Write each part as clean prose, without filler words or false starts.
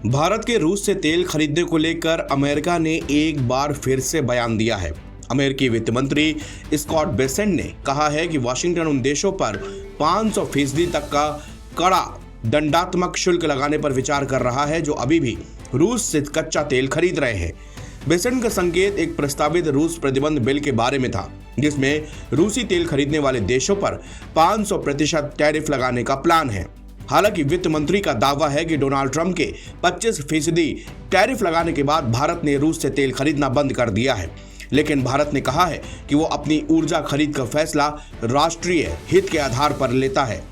भारत के रूस से तेल खरीदने को लेकर अमेरिका ने एक बार फिर से बयान दिया है। अमेरिकी वित्त मंत्री स्कॉट बेसेंट ने कहा है कि वाशिंगटन उन देशों पर 500% तक का कड़ा दंडात्मक शुल्क लगाने पर विचार कर रहा है जो अभी भी रूस से कच्चा तेल खरीद रहे हैं। बेसेंट का संकेत एक प्रस्तावित रूस प्रतिबंध बिल के बारे में था, जिसमें रूसी तेल खरीदने वाले देशों पर 500% टैरिफ लगाने का प्लान है। हालांकि वित्त मंत्री का दावा है कि डोनाल्ड ट्रंप के 25% टैरिफ लगाने के बाद भारत ने रूस से तेल खरीदना बंद कर दिया है, लेकिन भारत ने कहा है कि वो अपनी ऊर्जा खरीद का फैसला राष्ट्रीय हित के आधार पर लेता है।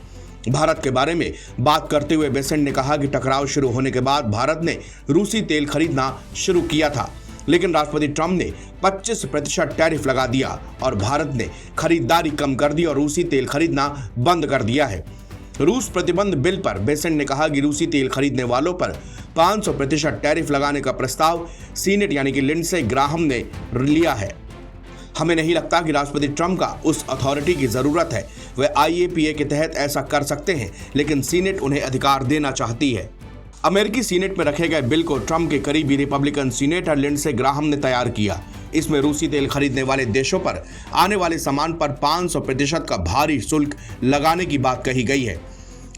भारत के बारे में बात करते हुए बेसेंट ने कहा कि टकराव शुरू होने के बाद भारत ने रूसी तेल खरीदना शुरू किया था, लेकिन राष्ट्रपति ट्रंप ने 25% टैरिफ लगा दिया और भारत ने खरीदारी कम कर दी और रूसी तेल खरीदना बंद कर दिया है। रूस प्रतिबंध बिल पर बेसेंट ने कहा कि रूसी तेल खरीदने वालों पर 500% टैरिफ लगाने का प्रस्ताव सीनेट यानी कि लिंडसे ग्राहम ने लिया है। हमें नहीं लगता कि राष्ट्रपति ट्रंप का उस अथॉरिटी की जरूरत है। वे IAPA के तहत ऐसा कर सकते हैं, लेकिन सीनेट उन्हें अधिकार देना चाहती है। अमेरिकी सीनेट में रखे गए बिल को ट्रंप के करीबी रिपब्लिकन सीनेटर लिंडसे ग्राहम ने तैयार किया। इसमें रूसी तेल खरीदने वाले देशों पर आने वाले सामान पर 500% का भारी शुल्क लगाने की बात कही गई है।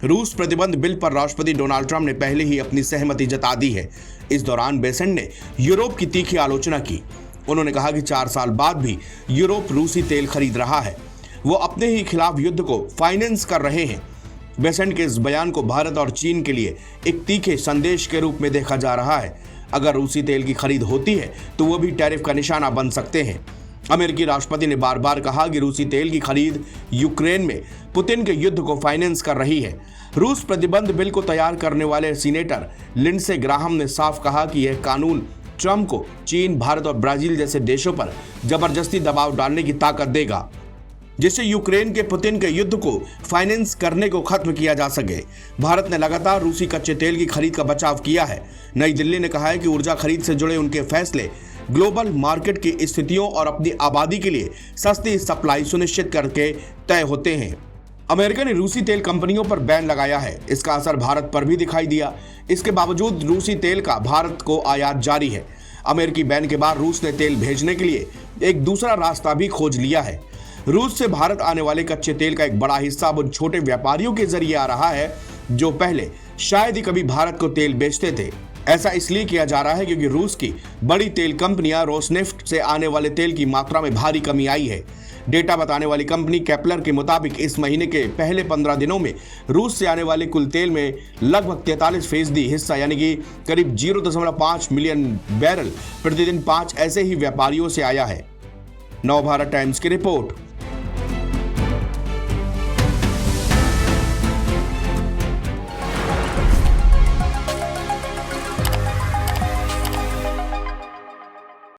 रूस प्रतिबंध बिल पर राष्ट्रपति डोनाल्ड ट्रंप ने पहले ही अपनी सहमति जता दी है। इस दौरान बेसेंट ने यूरोप की तीखी आलोचना की। उन्होंने कहा कि 4 साल बाद भी यूरोप रूसी तेल खरीद रहा है। वो अपने ही खिलाफ युद्ध को फाइनेंस कर रहे हैं। बेसेंट के इस बयान को भारत और चीन के लिए एक तीखे संदेश के रूप में देखा जा रहा है। अगर रूसी तेल की खरीद होती है तो वो भी टैरिफ का निशाना बन सकते हैं। अमेरिकी राष्ट्रपति ने बार बार कहा कि रूसी तेल की खरीद यूक्रेन में पुतिन के युद्ध को फाइनेंस कर रही है। रूस प्रतिबंध बिल को तैयार करने वाले सीनेटर लिंडसे ग्राहम ने साफ कहा कि यह कानून ट्रंप को चीन, भारत और ब्राजील जैसे देशों पर जबरदस्ती दबाव डालने की ताकत देगा, जिससे यूक्रेन के पुतिन के युद्ध को फाइनेंस करने को खत्म किया जा सके। भारत ने लगातार रूसी कच्चे तेल की खरीद का बचाव किया है। नई दिल्ली ने कहा है कि ऊर्जा खरीद से जुड़े उनके फैसले ग्लोबल मार्केट की स्थितियों और अपनी आबादी के लिए सस्ती सप्लाई सुनिश्चित करके तय होते हैं। अमेरिका ने रूसी तेल कंपनियों पर बैन लगाया है। इसका असर भारत पर भी दिखाई दिया। इसके बावजूद रूसी तेल का भारत को आयात जारी है। अमेरिकी बैन के बाद रूस ने तेल भेजने के लिए एक दूसरा रास्ता भी खोज लिया है। रूस से भारत आने वाले कच्चे तेल का एक बड़ा हिस्सा अब उन छोटे व्यापारियों के जरिए आ रहा है जो पहले शायद ही कभी भारत को तेल बेचते थे। ऐसा इसलिए किया जा रहा है क्योंकि रूस की बड़ी तेल कंपनियां रोसनेफ्ट से आने वाले तेल की मात्रा में भारी कमी आई है। डेटा बताने वाली कंपनी केपलर के मुताबिक इस महीने के पहले 15 दिनों में रूस से आने वाले कुल तेल में लगभग 43% हिस्सा यानी कि करीब 0.5 मिलियन बैरल प्रतिदिन 5 ऐसे ही व्यापारियों से आया है। नवभारत टाइम्स की रिपोर्ट।